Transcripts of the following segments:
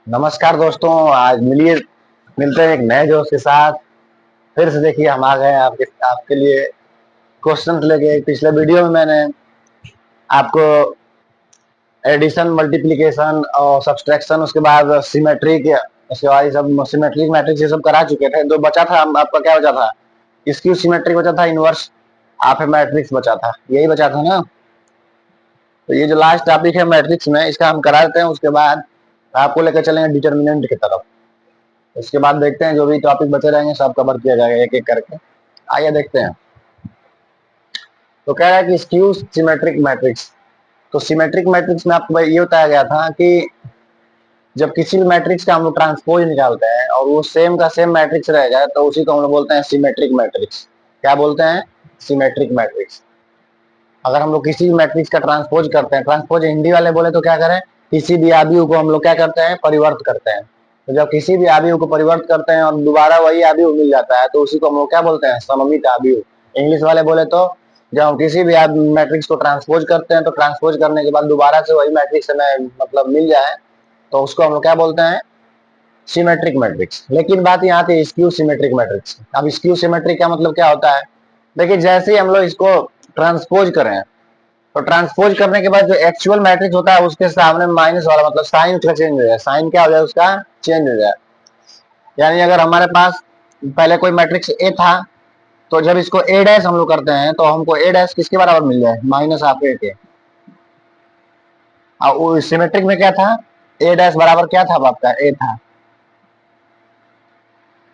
नमस्कार दोस्तों। आज मिलते हैं एक नए जोश के साथ। फिर से देखिए हम आ गए हैं आपके आपके लिए क्वेश्चन लेके। पिछले वीडियो में मैंने आपको एडिशन, मल्टीप्लिकेशन और सब्सट्रैक्शन, उसके बाद सिमेट्रिक, उसके बाद ये सब सिमेट्रिक मैट्रिक्स ये सब करा चुके थे। जो बचा था आपका क्या बचा था? स्क्यू सिमेट्रिक बचा था, इनवर्स हाफ मैट्रिक्स बचा था, यही बचा था ना। तो ये जो लास्ट टॉपिक है मैट्रिक्स में, इसका हम करा देते हैं। उसके बाद आपको लेकर चलेंगे डिटर्मिनेंट की तरफ। उसके बाद देखते हैं जो भी टॉपिक बचे रहेंगे सब कवर किया जाएगा एक एक करके। आइए देखते हैं। तो कह रहा है कि स्क्यू सिमेट्रिक मैट्रिक्स। तो सिमेट्रिक मैट्रिक्स में आपको ये बताया गया था कि जब किसी भी मैट्रिक्स का हम लोग ट्रांसपोज निकालते हैं और वो सेम का सेम मैट्रिक्स रह जाए तो उसी को हम लोग बोलते हैं सिमेट्रिक मैट्रिक्स। क्या बोलते हैं? Symmetric matrix. अगर हम लोग किसी भी मैट्रिक्स का ट्रांसपोज करते हैं, ट्रांसपोज हिंदी वाले बोले तो क्या करें, किसी भी आव्यूह को हम लोग क्या करते हैं, परिवर्त करते हैं। तो जब किसी भी आव्यूह को परिवर्त करते हैं और दोबारा वही आव्यूह मिल जाता है तो उसी को हम लोग क्या बोलते हैं, सममित आव्यूह। इंग्लिश वाले बोले तो जब हम किसी भी मैट्रिक्स को ट्रांसपोज करते हैं तो ट्रांसपोज करने के बाद दोबारा से वही मैट्रिक्स हमें मतलब मिल जाए तो उसको हम लोग क्या बोलते हैं, सिमेट्रिक मैट्रिक्स। लेकिन बात यहाँ आती है स्क्यू सिमेट्रिक मैट्रिक्स। अब स्क्यू सिमेट्रिक का मतलब क्या होता है? देखिए जैसे ही हम लोग इसको ट्रांसपोज करें तो ट्रांसपोज करने के बाद जो एक्चुअल मैट्रिक्स होता है उसके सामने माइनस वाला मतलब साइन उसका चेंज हो जाए, साइन क्या हो जाए उसका चेंज हो जाए। यानी अगर हमारे पास पहले कोई मैट्रिक्स ए था तो जब इसको ए डैश हम लोग करते हैं तो हमको ए डैश किसके बराबर मिल जाए, माइनस हाफ ए के। और सिमेट्रिक में क्या था, ए डैश बराबर क्या था आपका, ए था।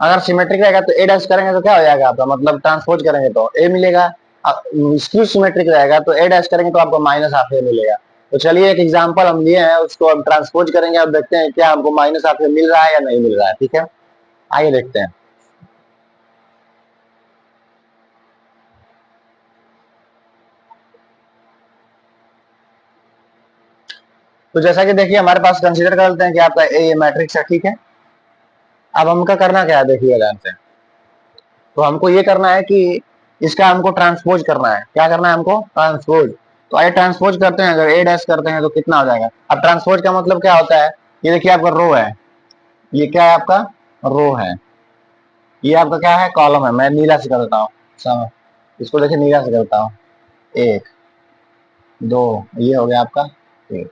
अगर सिमेट्रिक रहेगा तो ए डैश करेंगे तो क्या हो जाएगा आपका, मतलब ट्रांसपोज करेंगे तो ए मिलेगा। स्क्यू सिमेट्रिक रहेगा तो ए डैश करेंगे तो आपको माइनस हाफ ए मिलेगा। तो चलिए एक एग्जांपल हम लिए हैं, उसको हम ट्रांसपोज करेंगे और देखते हैं क्या हमको माइनस हाफ ए मिल रहा है या नहीं मिल रहा है। ठीक है, आइए देखते हैं। तो जैसा कि देखिए हमारे पास कंसीडर कर लेते हैं कि आपका ए मैट्रिक्स है, ठीक है। अब हमका करना क्या है, देखिए ध्यान से। तो हमको ये करना है कि इसका हमको ट्रांसपोज करना है। क्या करना है हमको, ट्रांसपोज। तो आइए ट्रांसपोज करते हैं। अगर ए डैश करते हैं तो कितना हो जाएगा। अब ट्रांसपोज का मतलब क्या होता है, ये देखिए आपका रो है, ये क्या है आपका, रो है। ये आपका क्या है, कॉलम है। मैं नीला से करता हूँ, इसको देखिए नीला से करता हूँ। एक, दो, ये हो गया आपका एक।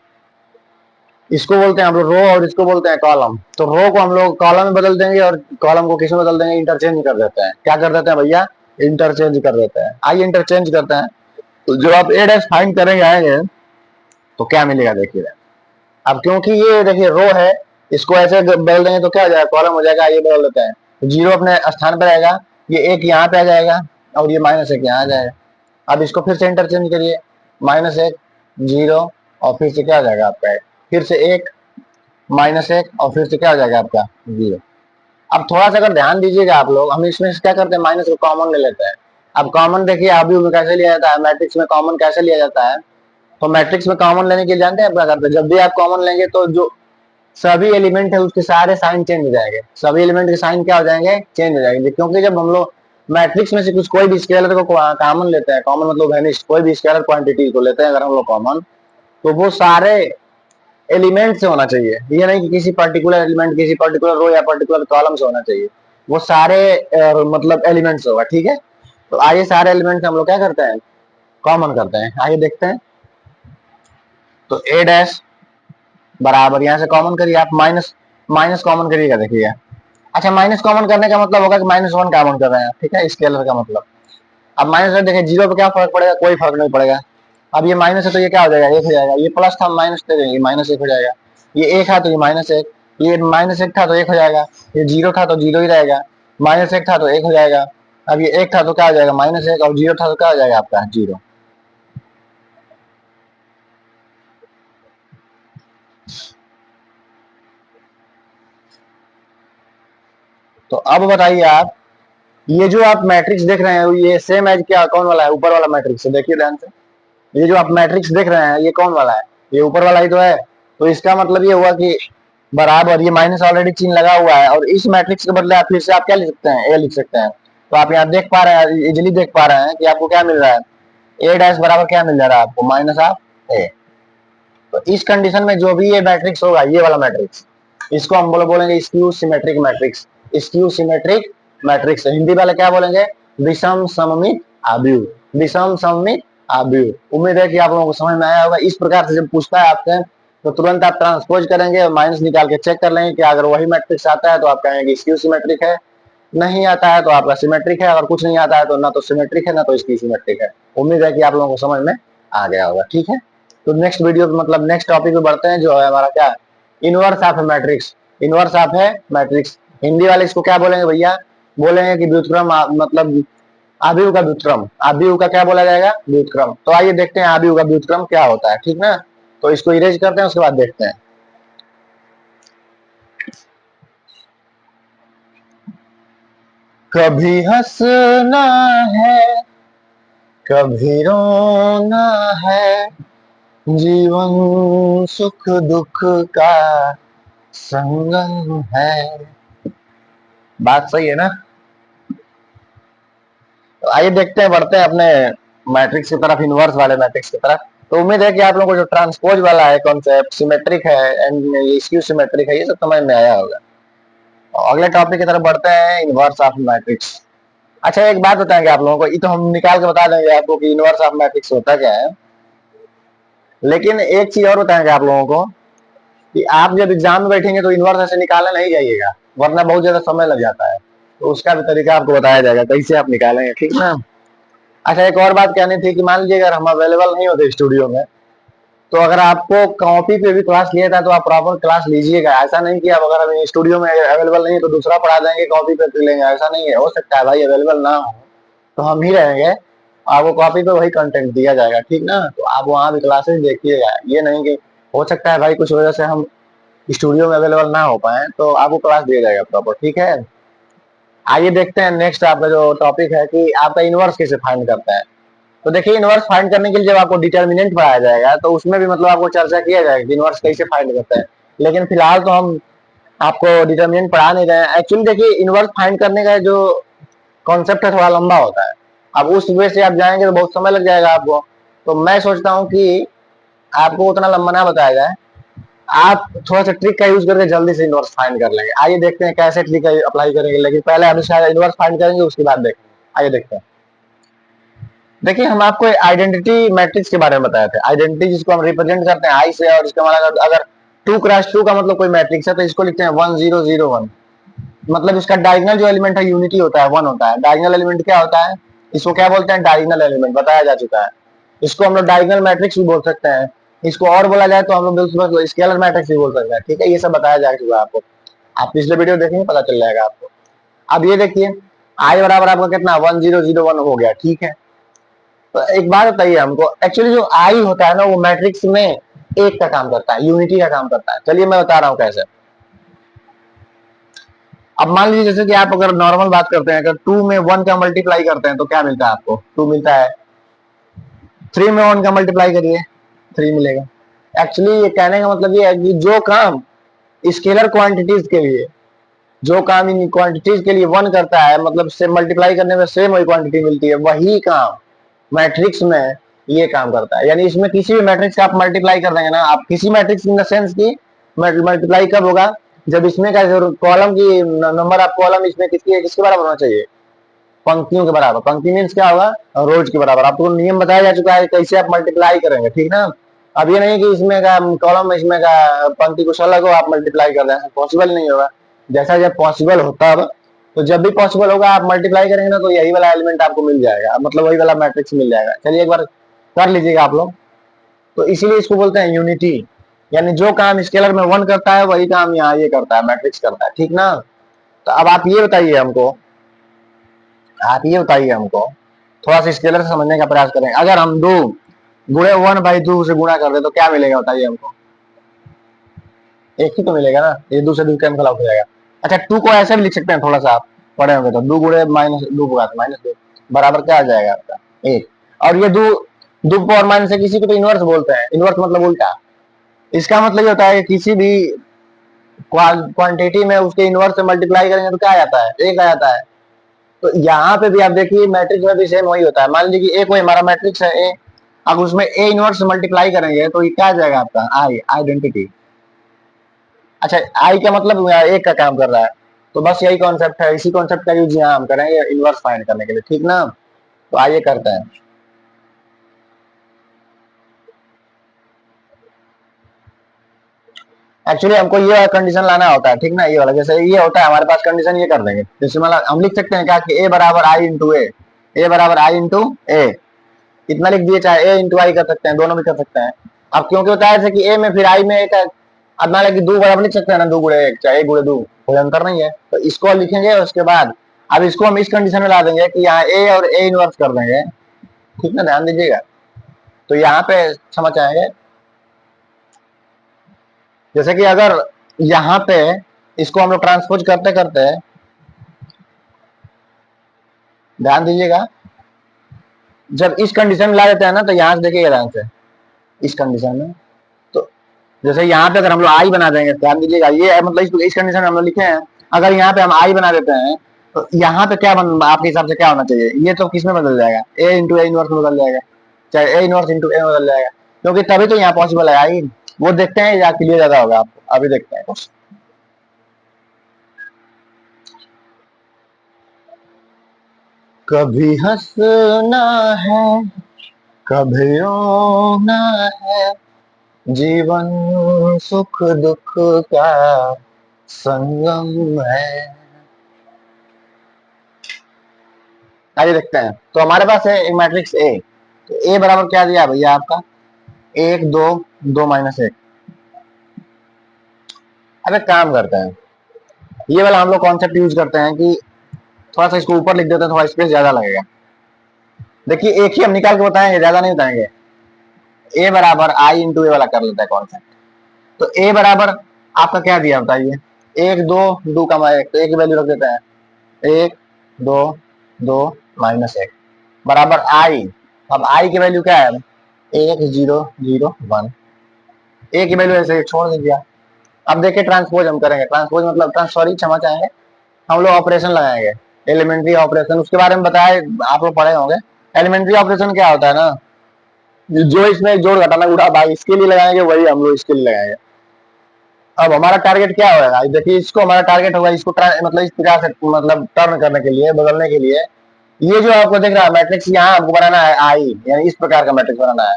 इसको बोलते हैं हम लोग रो और इसको बोलते हैं कॉलम। तो रो को हम लोग कॉलम में बदल देंगे और कॉलम को किस में बदल देंगे, इंटरचेंज कर देते हैं। क्या कर देते हैं भैया, इंटरचेंज कर देते हैं। आइए इंटरचेंज करते हैं। तो जब आप ए डैश फाइंड करेंगे आएंगे तो क्या मिलेगा देखिए। अब क्योंकि ये देखिए रो है, इसको ऐसे बदल देंगे तो क्या हो जाएगा, कॉलम हो जाएगा। ये बदल देते हैं तो जीरो अपने स्थान पर रहेगा, ये एक यहाँ पे आ जाएगा और ये माइनस एक यहाँ आ जाएगा। अब इसको फिर से इंटरचेंज करिए, माइनस एक, जीरो, और फिर से क्या हो जाएगा आपका एक, फिर से एक, माइनस एक, और फिर से क्या हो जाएगा आपका जीरो। अब थोड़ा सा अगर ध्यान दीजिएगा आप लोग, हम इसमें क्या करते हैं, माइनस को कॉमन ले लेते हैं। अब कॉमन देखिए अभी में कैसे लिया जाता है, मैट्रिक्स में कॉमन कैसे लिया जाता है। तो मैट्रिक्स में कॉमन लेने के लिए जानते हैं आप क्या करते हैं, जब भी आप कॉमन लेंगे तो जो सभी एलिमेंट है उसके सारे साइन चेंज हो जाएंगे। सभी एलिमेंट के साइन क्या हो जाएंगे, चेंज हो जाएंगे। क्योंकि जब हम लोग मैट्रिक्स में से कुछ कोई भी स्केलर को कॉमन लेते हैं, कॉमन मतलब वेनिस्ट, कोई भी स्केलर क्वांटिटी को लेते हैं अगर हम लोग कॉमन, तो वो सारे एलिमेंट से होना चाहिए। ये नहीं कि किसी पर्टिकुलर एलिमेंट, किसी पर्टिकुलर रो या पर्टिकुलर कॉलम से होना चाहिए। वो सारे मतलब एलिमेंट से होगा, ठीक है। तो आइए सारे एलिमेंट हम लोग क्या करते हैं, कॉमन करते हैं। आइए देखते हैं। तो ए डैश बराबर यहाँ से कॉमन करिए आप, माइनस माइनस कॉमन करिएगा देखिए। अच्छा माइनस कॉमन करने का मतलब होगा कि माइनस वन कॉमन कर रहे हैं, ठीक है, स्केलर का मतलब। अब माइनस वन देखिए, जीरो पे क्या फर्क पड़ेगा, कोई फर्क नहीं पड़ेगा। अब ये माइनस है तो ये क्या हो जाएगा, एक हो जाएगा। ये प्लस था माइनस दे देंगे, माइनस एक हो जाएगा। ये एक था तो ये माइनस एक, ये माइनस एक था तो एक हो जाएगा। ये जीरो था तो जीरो ही रहेगा, माइनस एक था तो एक हो जाएगा। अब ये एक था तो क्या हो जाएगा, माइनस एक, और जीरो था तो क्या हो जाएगा आपका, जीरो। तो अब बताइए आप, ये जो आप मैट्रिक्स देख रहे हैं ये सेम एज क्या, कौन वाला है, ऊपर वाला मैट्रिक्स है, देखिए ध्यान से। ये जो आप मैट्रिक्स देख रहे हैं ये कौन वाला है, ये ऊपर वाला ही तो है। तो इसका मतलब ये हुआ कि बराबर, ये माइनस ऑलरेडी चिन्ह लगा हुआ है और इस मैट्रिक्स के बदले आप फिर से आप क्या लिख सकते हैं, ए लिख सकते हैं। तो आप यहाँ देख पा रहे हैं, इजिली देख पा रहे हैं कि आपको क्या मिल रहा है, ए डैश बराबर क्या मिल जा रहा है आपको, माइनस ऑफ ए। तो इस कंडीशन में जो भी ये मैट्रिक्स होगा, ये वाला मैट्रिक्स, इसको हम बोलेंगे skew symmetric matrix. Skew symmetric matrix Hindi वाले क्या बोलेंगे? विषम सममित आव्यूह। विषम सममित आव्यूह। उम्मीद है कि आप लोगों को समझ में आया होगा। इस प्रकार से जब पूछता है आपसे तो तुरंत आप ट्रांसपोज करेंगे और माइनस निकाल के चेक कर लेंगे कि अगर वही मैट्रिक्स आता है तो आप कहेंगे स्क्यू सिमेट्रिक है, नहीं आता है तो आपका सिमेट्रिक है, अगर कुछ नहीं आता है तो ना तो सिमेट्रिक है ना तो स्क्यू सिमेट्रिक है। उम्मीद है कि आप लोगों को समझ में आ गया होगा। ठीक है, तो नेक्स्ट वीडियो मतलब नेक्स्ट टॉपिक पे बढ़ते हैं, जो है हमारा क्या, inverse of matrix. Inverse of है मैट्रिक्स, हिंदी वाले इसको क्या बोलेंगे भैया? बोलेंगे कि व्युत्क्रम, मतलब आव्यूह का व्युत्क्रम। आव्यूह का क्या बोला जाएगा? व्युत्क्रम। तो आइए देखते हैं आव्यूह का व्युत्क्रम क्या होता है। ठीक ना, तो इसको इरेज करते हैं, उसके बाद देखते हैं। कभी हंसना है कभी रोना है, जीवन सुख दुख का संगम है। बात सही है ना? तो आइए देखते हैं, बढ़ते हैं अपने मैट्रिक्स की तरफ, इनवर्स वाले मैट्रिक्स की तरफ। तो उम्मीद है कि आप लोगों को जो ट्रांसपोज वाला है कॉन्सेप्ट, सिमेट्रिक है एंड स्क्यू सिमेट्रिक है, ये सब समझ में आया होगा। और अगले टॉपिक की तरफ बढ़ते हैं, इनवर्स ऑफ मैट्रिक्स। अच्छा, एक बात बताएंगे आप लोगों को, ये तो हम निकाल के बता देंगे आपको कि इनवर्स ऑफ मैट्रिक्स होता क्या है, लेकिन एक चीज और बताएंगे आप लोगों को कि आप जब एग्जाम में बैठेंगे तो इनवर्स ऐसे निकालने नहीं जाइएगा, वरना बहुत ज्यादा समय लग जाता है। तो उसका भी तरीका आपको बताया जाएगा कैसे आप निकालेंगे। ठीक ना? अच्छा, एक और बात कहनी थी कि मान लीजिए अगर हम अवेलेबल नहीं होते स्टूडियो में, तो अगर आपको कॉपी पे भी क्लास लिया था तो आप प्रॉपर क्लास लीजिएगा। ऐसा नहीं कि आप अगर अभी स्टूडियो में अवेलेबल नहीं है तो दूसरा पढ़ा देंगे, कॉपी पे लेंगे, ऐसा नहीं है। हो सकता है भाई अवेलेबल ना हो तो हम ही रहेंगे, आपको कॉपी पे वही कंटेंट दिया जाएगा। ठीक ना, तो आप वहां भी क्लासेस देखिएगा। ये नहीं कि हो सकता है भाई कुछ वजह से हम स्टूडियो में अवेलेबल ना हो पाए तो आपको क्लास दिया जाएगा प्रॉपर। ठीक है, आइए देखते हैं नेक्स्ट आपका जो टॉपिक है कि आपका इनवर्स कैसे फाइंड करता है। तो देखिए, इनवर्स फाइंड करने के लिए जब आपको डिटर्मिनेंट पढ़ाया जाएगा तो उसमें भी मतलब आपको चर्चा किया जाएगा कि इनवर्स कैसे फाइंड करता है। लेकिन फिलहाल तो हम आपको डिटर्मिनेंट पढ़ा नहीं रहे हैं। एक्चुअली देखिए, इनवर्स फाइंड करने का जो कॉन्सेप्ट है थोड़ा लंबा होता है। अब उस वे से आप जाएंगे तो बहुत समय लग जाएगा आपको। तो मैं सोचता हूँ कि आपको उतना लंबा ना बताया जाए, आप थोड़ा सा ट्रिक का यूज करके जल्दी से इनवर्स फाइंड कर लेंगे। आइए देखते हैं कैसे ट्रिक का अप्लाई करेंगे, लेकिन पहले हम इसका इनवर्स फाइंड करेंगे, उसके बाद देखेंगे। आइए देखते हैं। देखिए, हम आपको आइडेंटिटी मैट्रिक्स के बारे में बताए थे। आइडेंटिटी जिसको हम रिप्रेजेंट करते हैं आई से, और इसका मतलब अगर 2x2 का मतलब कोई मैट्रिक्स है तो इसको लिखते हैं 1001। मतलब इसका डायगोनल जो एलिमेंट है यूनिटी होता है, 1 होता है। डायगोनल एलिमेंट क्या होता है? इसको क्या बोलते हैं? डायगोनल एलिमेंट, बताया जा चुका है। इसको हम लोग डायगोनल मैट्रिक्स भी बोल सकते हैं। इसको और बोला जाए तो हम लोग स्केलर मैट्रिक्स भी बोल सकते हैं। ठीक है, ये सब बताया जा चुका है आपको। आप पिछले वीडियो देखेंगे, पता चल जाएगा आपको। अब ये देखिए, आई बराबर आपका कितना 1001 हो गया। ठीक है, तो एक बात बताइए हमको, एक्चुअली जो आई होता है ना वो मैट्रिक्स में एक का काम करता है, यूनिटी का काम करता है। चलिए मैं बता रहा हूँ कैसे। अब मान लीजिए जैसे कि आप अगर नॉर्मल बात करते हैं, अगर 2 में 1 का मल्टीप्लाई करते हैं तो क्या मिलता है आपको? 2 मिलता है। 3 में 1 का मल्टीप्लाई करिए, 3 मिलेगा। एक्चुअली ये कहने का मतलब ये है कि जो काम स्केलर क्वांटिटीज के लिए, जो काम इन क्वांटिटीज के लिए 1 करता है, मतलब से मल्टीप्लाई करने में सेम वही क्वांटिटी मिलती है, वही काम मैट्रिक्स में ये काम करता है। यानी इसमें किसी भी मैट्रिक्स का आप मल्टीप्लाई कर देंगे ना, आप किसी मैट्रिक्स इन द सेंस की मल्टीप्लाई कब होगा? जब इसमें का कॉलम की नंबर ऑफ कॉलम इसमें किसके बराबर होना चाहिए? पंक्तियों के बराबर। पंक्ति मीन्स क्या होगा? रोज के बराबर। आपको नियम बताया जा चुका है कैसे आप मल्टीप्लाई करेंगे। ठीक ना, अब ये नहीं कि इसमें का कॉलम इसमें का पंक्ति कुछ अलग हो, आप मल्टीप्लाई कर दें, पॉसिबल नहीं होगा। जैसा जब पॉसिबल होता है तो जब भी पॉसिबल होगा आप मल्टीप्लाई करेंगे ना तो यही वाला एलिमेंट आपको मिल जाएगा, मतलब वही वाला मैट्रिक्स मिल जाएगा। चलिए एक बार कर लीजिएगा आप लोग। तो इसीलिए इसको बोलते हैं यूनिटी। यानी जो काम स्केलर में 1 करता है वही काम यहाँ ये करता है, मैट्रिक्स करता है। ठीक ना, तो अब आप ये बताइए हमको, थोड़ा सा स्केलर से समझने का प्रयास करें। अगर हम 2 गुणे 1/2 से गुणा कर दे तो क्या मिलेगा बताइए हमको? एक ही तो मिलेगा ना, ये 2 से 2 कैंसिल आउट हो जाएगा। अच्छा, 2 को ऐसे भी लिख सकते हैं, थोड़ा सा आप पढ़े होंगे तो, 2 गुणे -2 -2 बराबर क्या आ जाएगा आपका? 1। और ये 2 पावर माइनस है, किसी को तो इनवर्स बोलते हैं। इनवर्स मतलब उल्टा। इसका मतलब ये होता है कि किसी भी क्वांटिटी में उसके इनवर्स से मल्टीप्लाई करेंगे तो क्या आ जाता है? 1 आ जाता है। तो यहाँ पे भी आप देखिए मैट्रिक्स में भी सेम वही होता है। मान लीजिए कि ए कोई हमारा मैट्रिक्स है ए, अब उसमें ए इनवर्स मल्टीप्लाई करेंगे तो ये क्या आ जाएगा आपका? आई, आइडेंटिटी। अच्छा, आई का मतलब एक का काम कर रहा है, तो बस यही कॉन्सेप्ट है, इसी कॉन्सेप्ट का यूज यहाँ हम करेंगे इनवर्स फाइंड करने के लिए, ठीक ना। तो आइए करते हैं। एक्चुअली हमको ये कंडीशन लाना होता है, ठीक ना, ये वाला जैसे ये होता है हमारे पास कंडीशन, ये कर देंगे। जैसे मतलब हम लिख सकते हैं क्या कि ए बराबर आई इंटू ए बराबर आई इंटू ए, इतना लिख दिए, चाहे ए इंटू आई कर सकते हैं, दोनों भी कर सकते हैं। अब क्योंकि होता है कि ए में फिर आई में एक, अब मान कि दो बराबर लिख सकते हैं ना, दो गुड़े एक, चाहे एक गुड़े दो, कोई अंतर नहीं है। तो इसको लिखेंगे, उसके बाद अब इसको हम इस कंडीशन में ला देंगे कि यहाँ ए और ए इनवर्स कर देंगे, ठीक ना, ध्यान दीजिएगा। तो यहाँ पे समझ आएंगे, जैसे कि अगर यहाँ पे इसको हम लोग ट्रांसपोज करते करते, ध्यान दीजिएगा, जब इस कंडीशन में ला देते हैं ना, तो यहाँ से देखिएगा ध्यान से, इस कंडीशन में, तो जैसे यहाँ पे अगर हम लोग आई बना देंगे, ध्यान दीजिएगा, ये मतलब इस कंडीशन में हम लोग लिखे हैं, अगर यहाँ पे हम आई बना देते हैं, तो यहाँ पे क्या आपके हिसाब से क्या होना चाहिए, ये तो किसमें बदल जाएगा, ए इंटू ए इनवर्स में बदल जाएगा, चाहे ए इनवर्स इंटू ए बदल जाएगा, क्योंकि तभी तो यहाँ पॉसिबल है आई। वो देखते हैं या क्लियर ज्यादा होगा आपको, अभी देखते हैं कुछ। कभी हंसना है, कभी रोना है, जीवन सुख दुख का संगम है। आइए देखते हैं। तो हमारे पास है एक मैट्रिक्स ए, तो ए बराबर क्या दिया भैया आपका, एक दो, दो माइनस एक। अब एक काम करते हैं, ये वाला हम लोग कॉन्सेप्ट यूज करते हैं कि थोड़ा सा इसको ऊपर लिख देते हैं, थोड़ा स्पेस ज्यादा लगेगा। देखिए एक ही हम निकाल के बताएंगे, ज्यादा नहीं बताएंगे। ए बराबर आई इंटू ए वाला कर लेता है कॉन्सेप्ट। तो ए बराबर आपका क्या दिया बताइए, एक दो, दो का एक, तो एक की वैल्यू रख देते हैं, एक दो, दो माइनस एक बराबर आई। अब आई की वैल्यू क्या है, एक जीरो जीरो वन, ए की वैल्यू ऐसे छोड़ दीजिए। अब देखिए ट्रांसपोज हम करेंगे, ट्रांसपोज मतलब सॉरी क्षमा चाहेंगे, हम लोग ऑपरेशन लगाएंगे, एलिमेंट्री ऑपरेशन, उसके बारे में बताए आप लोग पढ़े होंगे। एलिमेंट्री ऑपरेशन क्या होता है ना, जो इसमें जोड़ घटाना गुणा भाग इसके लिए लगाएंगे, वही हम लोग इसके लिए लगाएंगे। अब हमारा टारगेट क्या होगा, देखिए इसको हमारा टारगेट होगा, इसको मतलब इस प्रकार से मतलब टर्न करने के लिए, बदलने के लिए, ये जो आपको दिख रहा है मैट्रिक्स, यहाँ आपको बनाना है आई, यानी इस प्रकार का मैट्रिक्स बनाना है।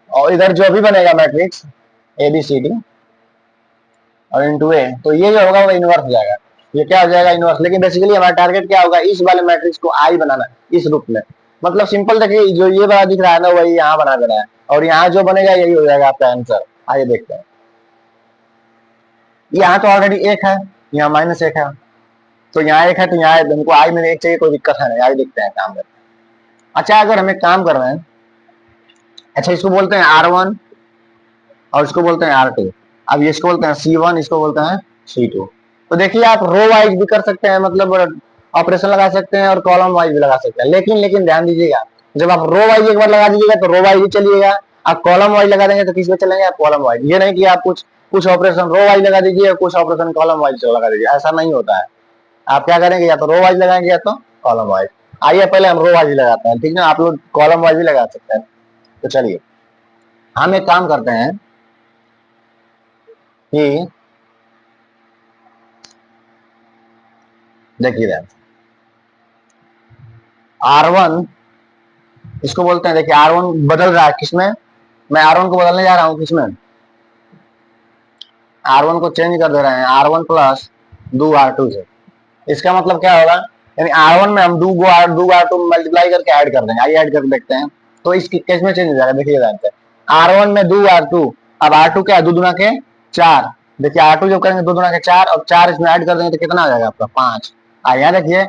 और इधर जो भी बनेगा matrix A B C D और इंटू ए, तो ये जो होगा वो इनवर्स हो जाएगा, ये क्या हो जाएगा, इनवर्स। लेकिन बेसिकली हमारा टारगेट क्या होगा, इस वाले मैट्रिक्स को आई बनाना, इस रूप में। मतलब सिंपल, देखिए जो ये वाला दिख रहा है ना, वही यहाँ बना देना है, और यहाँ जो बनेगा यही हो जाएगा आपका आंसर। आइए देखते हैं, यहाँ तो ऑलरेडी एक है, यहाँ माइनस एक है, तो यहाँ एक है, तो यहाँ हमको आई में एक चाहिए, कोई दिक्कत है नहीं। आइए देखते हैं काम करते हैं। अच्छा अगर हमें काम कर रहे हैं, अच्छा इसको बोलते हैं R1 और इसको बोलते हैं R2, अब इसको बोलते हैं C1, इसको बोलते हैं C2। तो देखिए आप रो वाइज भी कर सकते हैं, मतलब ऑपरेशन लगा सकते हैं, और कॉलम वाइज भी लगा सकते हैं, लेकिन लेकिन ध्यान दीजिएगा, जब आप रो वाइज एक बार लगा दीजिएगा तो रो वाइज ही चलिएगा, आप कॉलम वाइज लगा देंगे तो किस पे चलेंगे, आप कॉलम वाइज। ये नहीं कि आप कुछ कुछ ऑपरेशन रो वाइज लगा दीजिए, कुछ ऑपरेशन कॉलम वाइज लगा दीजिए, ऐसा नहीं होता है। आप क्या करेंगे, या तो रो वाइज लगाएंगे या तो कॉलम वाइज। आइए पहले हम रो वाइज लगाते हैं, ठीक है, आप लोग कॉलम वाइज भी लगा सकते हैं। तो चलिए हम एक काम करते हैं कि देखिए R1 इसको बोलते हैं, देखिए R1 बदल रहा है किसमें, मैं R1 को बदलने जा रहा हूँ किसमें, R1 को चेंज कर दे रहे हैं R1 प्लस दो R2 से। इसका मतलब क्या होगा, यानी R1 में हम दो R2 मल्टीप्लाई करके ऐड कर देंगे। आइए ऐड करके देखते हैं, तो इसकी केस में चेंज हो जाएगा, देखिए R1 में दो R2, अब R2 क्या है, दो दुना के चार, देखिए R2 जब करेंगे दो दुना के चार, और चार इसमें ऐड कर देंगे तो कितना आ जाएगा आपका, पांच। यहाँ देखिए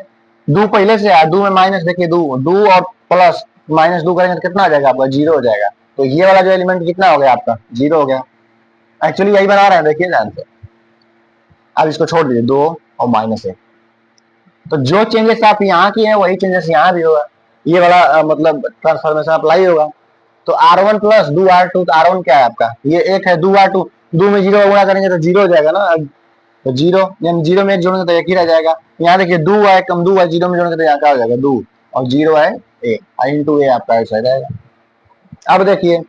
दो पहले से है, दो में माइनस, देखिए दो दो और प्लस माइनस दो करेंगे तो कितना आ जाएगा आपका, जीरो हो जाएगा। तो ये वाला जो एलिमेंट कितना हो गया आपका, जीरो हो गया। एक्चुअली यही बना रहे हैं, देखिए ध्यान से। अब इसको छोड़ दीजिए, दो और माइनस एक, तो जो चेंजेस आप यहाँ की हैं वही चेंजेस यहाँ भी होगा, ये वाला मतलब ट्रांसफॉर्मेशन अप्लाई होगा। तो R1 प्लस दो R2, तो R1 क्या है आपका, ये एक है, दो R2, दो में जीरो गुणा करेंगे तो जीरो हो जाएगा ना, तो जीरो, यानी जीरो में एक जोड़ेंगे तो एक ही रह जाएगा। यहाँ देखिए दो है कम, दो है, जीरो में जोड़ेंगे तो यहाँ क्या हो जाएगा, दो, और जीरो है एक, इंटू ए आपका ऐसा रहेगा। अब देखिए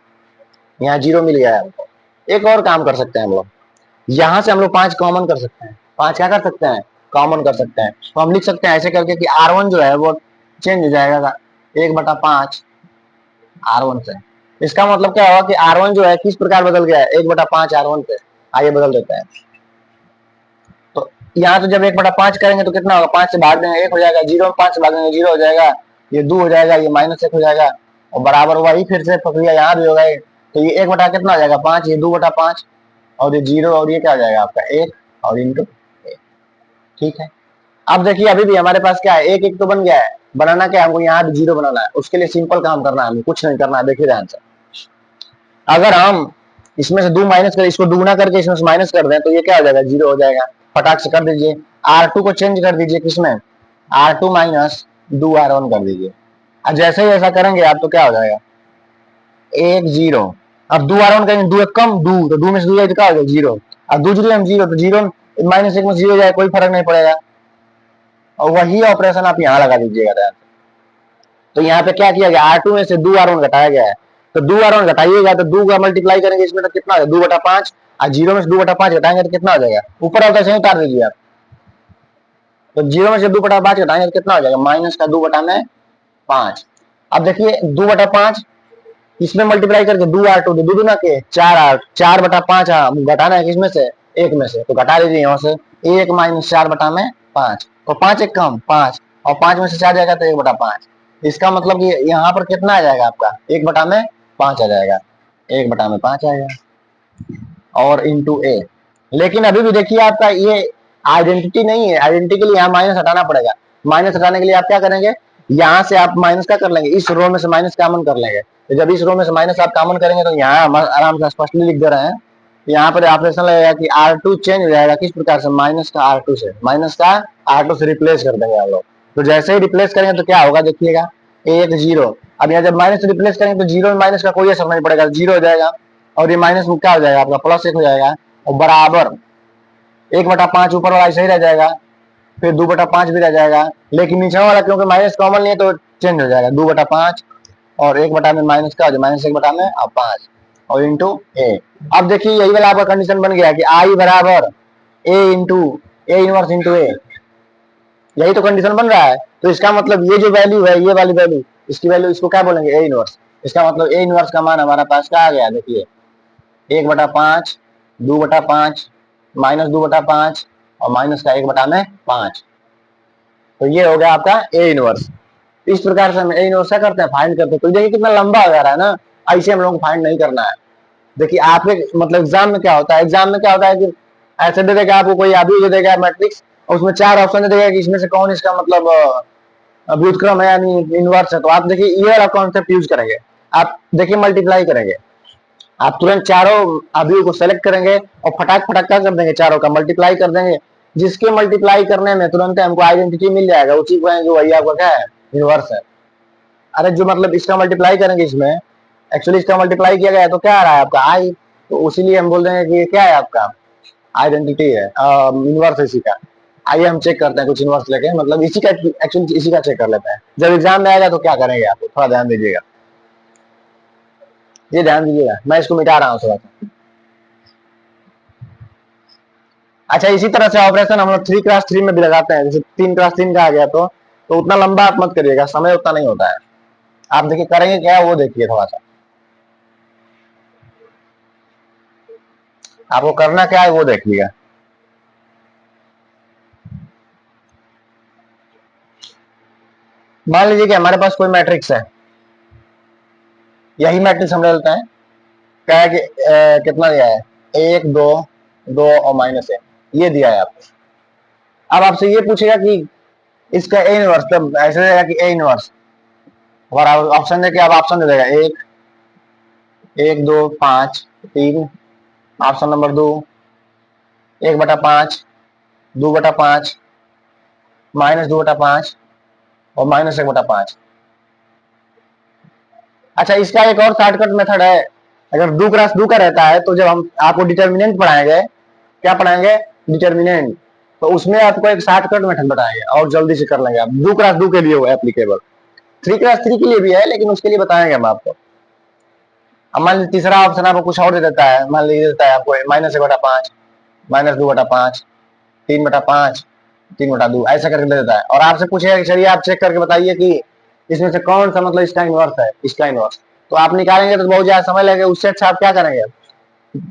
यहाँ जीरो मिल गया है हमको। एक और काम कर सकते हैं हम लोग, यहां से हम लोग 5 कॉमन कर सकते हैं, 5 क्या कर सकते हैं, कॉमन कर सकते हैं। तो हम लिख सकते हैं ऐसे करके कि R1 जो है वो चेंज हो जाएगा 1/5 R1 से। इसका मतलब क्या होगा कि R1 जो है किस प्रकार बदल गया है, 1/5 R1 पे। आइए बदल देते हैं। तो यहाँ तो जब 1/5 करेंगे तो कितना होगा, 5 से भाग देंगे 1 हो जाएगा, 0 में 5 से भाग देंगे 0 हो जाएगा, ये 2 हो जाएगा, ये -1 हो जाएगा, और बराबर वही फिर से प्रक्रिया यहाँ भी होगा। तो ये 1 बटा कितना हो जाएगा 5, ये 2/5, और ये 0, और ये क्या हो जाएगा आपका 1, और इंटू 1। ठीक है, अब देखिए अभी भी हमारे पास क्या है, 1 1 तो बन गया है, बनाना क्या है हमको, यहाँ भी 0 बनाना है। उसके लिए सिंपल काम करना है, हमें कुछ नहीं करना है। देखिए ध्यान से, अगर हम इसमें से 2 माइनस कर, इसको दुगुना करके इसमें से माइनस कर दें तो ये क्या हो जाएगा, 0 हो जाएगा। फटाक से कर दीजिए। R2 को चेंज कर दीजिए किसमें, R2 माइनस 2R1 कर दीजिए। अब जैसे ही ऐसा करेंगे आप तो क्या हो जाएगा, 1 0। अब 2R1 करेंगे, 2 1 कम 2, तो 2 में से 2 तो क्या हो जाएगा 0। अब 2 0 0, तो 0 -1 में 0 जाए, कोई फर्क नहीं पड़ेगा। और वही ऑपरेशन आप यहाँ लगा दीजिएगा ध्यान। तो यहाँ पे क्या किया गया, R2 में से 2R1 घटाया गया है, तो 2R1 घटाइएगा तो 2 का मल्टीप्लाई करेंगे इसमें तो कितना है 2/5, और 0 में से 2/5 घटाएंगे तो कितना हो जाएगा, ऊपर होता है उतार दीजिए आप। तो 0 में से 2/5 घटाएंगे तो कितना हो जाएगा, -2/5। अब देखिए 2/5 इसमें मल्टीप्लाई करके 2R2 दो दूना के 4/5 घटाना है किसमें से, 1 में से, तो घटा दीजिए यहाँ से 1 -4/5, तो 5 1 कम 5, और 5 में से 4 जाएगा तो 1/5। इसका मतलब कि यहाँ पर कितना आ जाएगा आपका, 1/5 आ जाएगा, 1/5 आएगा, और इंटू ए। लेकिन अभी भी देखिए आपका ये आइडेंटिटी नहीं है, आइडेंटिटी के लिए यहाँ माइनस हटाना पड़ेगा। माइनस हटाने के लिए आप क्या करेंगे, यहाँ से आप माइनस क्या कर लेंगे, इस रो में से माइनस कॉमन कर लेंगे। तो जब इस रो में से माइनस आप कॉमन करेंगे तो यहाँ हम आराम से स्पष्टली लिख दे रहे हैं, यहाँ पर ऑपरेशन लगेगा कि R2 चेंज हो जाएगा किस प्रकार से, -R2 से, -R2 से रिप्लेस कर देंगे आप लोग। तो जैसे ही रिप्लेस करेंगे तो क्या होगा देखिएगा, 1 0। अब यहाँ जब माइनस से रिप्लेस करेंगे तो 0 में माइनस का कोई असर नहीं पड़ेगा, 0 हो जाएगा, और ये माइनस में क्या हो जाएगा आपका +1 हो जाएगा, और बराबर 1/5 ऊपर वाला ऐसे ही रह जाएगा, फिर 2/5 भी रह जाएगा, लेकिन नीचे वाला क्योंकि माइनस कॉमन नहीं है तो चेंज हो जाएगा, 2/5 और 1 में माइनस का -1 में और 5, और इंटू ए। अब देखिए यही वाला आपका कंडीशन बन गया कि आई बराबर ए इनवर्स इंटू ए, यही तो कंडीशन बन रहा है। तो इसका मतलब ये जो वैल्यू है, ये वाली वैल्यू, इसकी वैल्यू इसको क्या बोलेंगे, ए इनवर्स। इसका मतलब ए इनवर्स का मान हमारा पास क्या आ गया, देखिए 1/5, 2/5, -2/5, और माइनस का 1/5। तो ये हो गया आपका ए इनवर्स। इस प्रकार से हम ए इनवर्स क्या करते हैं, फाइंड करते हैं। तो देखिए कितना लंबा हो जा रहा है ना, ऐसे हम लोग को फाइंड नहीं करना है। देखिए आपके मतलब एग्जाम में क्या होता है, एग्जाम में क्या होता है कि ऐसे दे देगा आपको, कोई अभी दे देगा मैट्रिक्स, और उसमें 4 ऑप्शन दे देगा कि इसमें से कौन इसका मतलब व्युत्क्रम है यानी इनवर्स है। तो आप देखिए ये वाला कॉन्सेप्ट यूज करेंगे, आप देखिए मल्टीप्लाई करेंगे, आप तुरंत चारों अवयव को सेलेक्ट करेंगे और फटाक फटाक क्या कर देंगे, चारों का मल्टीप्लाई कर देंगे। जिसके मल्टीप्लाई करने में तुरंत हमको आइडेंटिटी मिल जाएगा, उसी को जो वही आपका क्या है, इनवर्स है। अरे जो मतलब इसका मल्टीप्लाई करेंगे, इसमें एक्चुअली इसका मल्टीप्लाई किया गया है तो क्या आ रहा है आपका आई, तो इसीलिए हम बोल देंगे कि ये क्या है आपका आइडेंटिटी है, इनवर्स है इसी का। आइए हम चेक करते हैं कुछ इनवर्स लेके, मतलब इसी का एक्चुअली इसी का चेक कर लेते हैं। जब एग्जाम में आएगा तो क्या करेंगे आप, थोड़ा ध्यान दीजिएगा, ये ध्यान दीजिएगा, मैं इसको मिटा रहा हूँ थोड़ा सा। अच्छा, इसी तरह से ऑपरेशन हम लोग 3x3 में भी लगाते हैं, जैसे 3x3 का आ गया तो उतना लंबा आप मत करिएगा, समय उतना नहीं होता है। आप देखिए करेंगे क्या वो देखिए, थोड़ा सा आपको करना क्या है वो देखिएगा। मान लीजिए कि हमारे पास कोई मैट्रिक्स है, यही मैट्रिक्स हम ले लेते हैं। क्या है कि कितना दिया है, 1 2 2 और -1 ये दिया है आपको। अब आपसे ये पूछेगा कि इसका ए इनवर्स, तब ऐसे देगा कि ए इनवर्स, और ऑप्शन देके अब ऑप्शन दे देगा 1 1 2 5 3, ऑप्शन नंबर 2 1/5, 2/5, -2/5 और -1/5। अच्छा, इसका एक और शॉर्टकट मेथड है। अगर 2x2 का रहता है तो जब हम आपको डिटर्मिनेंट पढ़ाएंगे, क्या पढ़ाएंगे, डिटर्मिनेंट, तो उसमें आपको एक शॉर्टकट मेथड बताएंगे और जल्दी से कर लेंगे आप। 2x2 के लिए वो एप्लीकेबल, 3x3 के लिए भी है लेकिन उसके लिए बताएंगे हम आपको। अब मान लीजिए तीसरा ऑप्शन आपको कुछ और दे देता है, मान लीजिए देता है आपको -1/5, -2/5, 3/5, 3/2 ऐसा करके दे देता है। और आपसे पूछेगा कि चलिए आप चेक करके बताइए कि इसमें से कौन सा मतलब इसका इनवर्स है, इसका इनवर्स। तो आप निकालेंगे तो बहुत ज्यादा समय लगेगा। उससे अच्छा आप क्या करेंगे,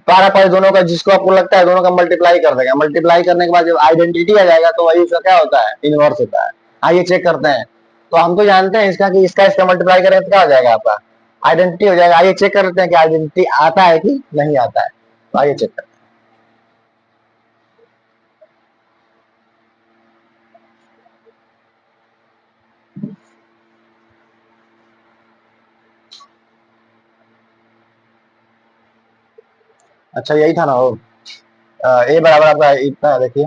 पारा पारी दोनों का जिसको आपको लगता है दोनों का मल्टीप्लाई कर देगा। मल्टीप्लाई करने के बाद जब आइडेंटिटी आ जाएगा तो वही उसका क्या होता है, इनवर्स होता है। आइए चेक करते हैं। तो हम तो जानते हैं इसका कि इसका मल्टीप्लाई करें तो क्या हो जाएगा, आपका आइडेंटिटी हो जाएगा। आइए चेक करते हैं कि आइडेंटिटी आता है कि नहीं आता है। तो आइए चेक करते हैं। अच्छा यही था ना वो, ए बराबर आपका इतना देखिए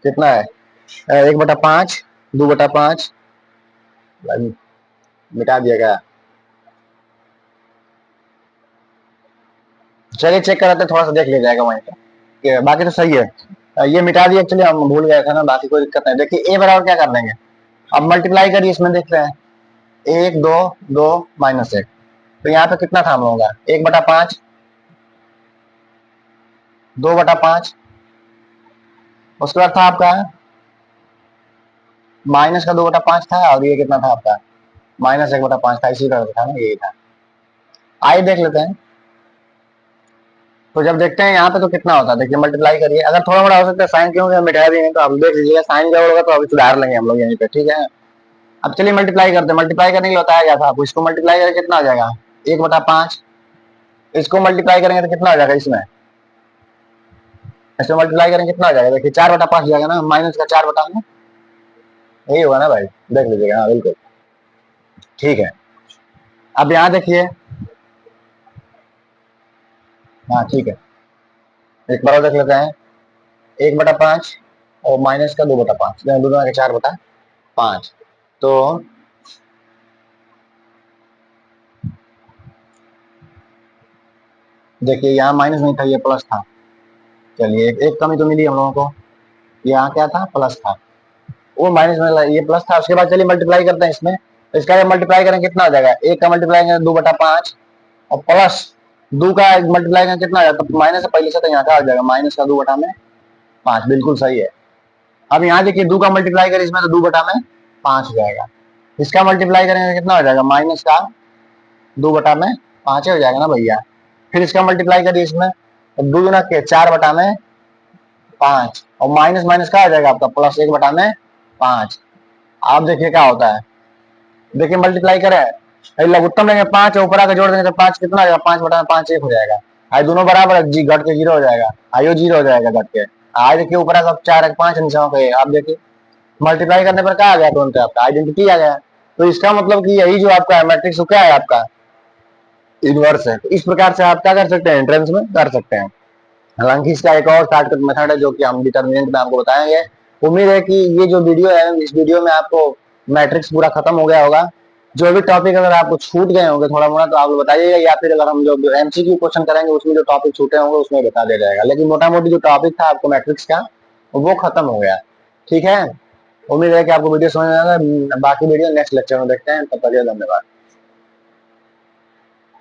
कितना है, 1/5, 2/5, मिटा दिया गया। चलिए चेक कराते हैं, थोड़ा सा देख लिया जाएगा वहीं पे, बाकी तो सही है। ये मिटा दिया, एक्चुअली हम भूल गए थे ना, बाकी कोई दिक्कत नहीं। देखिए ए बराबर क्या कर देंगे, अब मल्टीप्लाई करिए, इसमें देख रहे हैं 1 2 2 -1, तो यहाँ पे कितना था हम लोगों का, 1/5, 2/5, उसके बाद था आपका माइनस का 2/5 था, और ये कितना था आपका -1/5 था, इसी तरह था ना, यही था। आइए देख लेते हैं। तो जब देखते हैं यहाँ पे तो कितना होता है, देखिए मल्टीप्लाई करिए, अगर थोड़ा बड़ा हो सकता है साइन क्यों हम मिटा दिए, तो आप देख लीजिएगा साइन क्या होगा, तो अभी सुधार लेंगे हम लोग यहीं पे, ठीक है। अब चलिए मल्टीप्लाई करते हैं। मल्टीप्लाई करने के लिए बताया गया था आपको, इसको मल्टीप्लाई करें कितना आ जाएगा, 1/5, इसको मल्टीप्लाई करेंगे तो कितना हो जाएगा, इसमें मल्टीप्लाई करेंगे कितना हो जाएगा, देखिए 4/5 जाएगा ना, माइनस का 4 में, यही होगा ना भाई, देख लीजिएगा। हाँ बिल्कुल ठीक है। अब यहाँ देखिए, हाँ ठीक है, एक बार और देख लेते हैं, 1/5 और माइनस का 2/5, दोनों आगे 4/5, तो देखिए यहाँ माइनस नहीं था, ये प्लस था। चलिए एक कमी तो मिली हम लोगों को, यहाँ क्या था, प्लस था, वो माइनस में ये प्लस था। उसके बाद चलिए मल्टीप्लाई करते हैं इसमें, तो इसका मल्टीप्लाई करें कितना हो जाएगा, एक का मल्टीप्लाई करें 2/5 और प्लस 2 का मल्टीप्लाई करें कितना हो जाएगा, तो माइनस पहले से तो यहाँ का आ जाएगा माइनस का 2/5, बिल्कुल सही है। अब यहाँ देखिए 2 का मल्टीप्लाई करें इसमें तो 2/5 हो जाएगा, इसका मल्टीप्लाई करेंगे कितना हो जाएगा, माइनस का 2/5 हो जाएगा ना भैया। फिर इसका मल्टीप्लाई करिए इसमें, तो 2 गुना के 4/5 और माइनस माइनस क्या आ जाएगा आपका, प्लस 1/5। आप देखिए क्या होता है, देखिए मल्टीप्लाई करें, लघुत्तम लेंगे 5 ऊपर आकर जोड़ देंगे तो 5 कितना आ जाएगा, 5/5 1 हो जाएगा। आई दोनों बराबर है, जी घट के 0 हो जाएगा, आयो 0 हो जाएगा घट के। आज देखिए ऊपर आकर 4 5 नीचे पे, आप देखिए मल्टीप्लाई करने पर क्या आ गया, तुरंत आपका आइडेंटिटी आ गया। तो इसका मतलब कि यही जो आपका मैट्रिक्स क्या है, आपका इनवर्स है। तो इस प्रकार से आप क्या कर सकते हैं, एंट्रेंस में कर सकते हैं। हालांकि इसका एक और शॉर्टकट मेथड है जो कि हम डिटर्मिनेंट में आपको बताएंगे। उम्मीद है कि ये जो वीडियो है, इस वीडियो में आपको मैट्रिक्स पूरा खत्म हो गया होगा। जो भी टॉपिक अगर आपको छूट गए होंगे थोड़ा मोड़ा तो आप बताइएगा, या फिर अगर हम जो एमसीक्यू क्वेश्चन करेंगे उसमें जो टॉपिक छूटे होंगे उसमें बता दिया जाएगा। लेकिन मोटा मोटी जो टॉपिक था आपको मैट्रिक्स का वो खत्म हो गया, ठीक है। उम्मीद है कि आपको वीडियो समझ में आएगा। बाकी वीडियो नेक्स्ट लेक्चर में देखते हैं, तब तक के लिए धन्यवाद।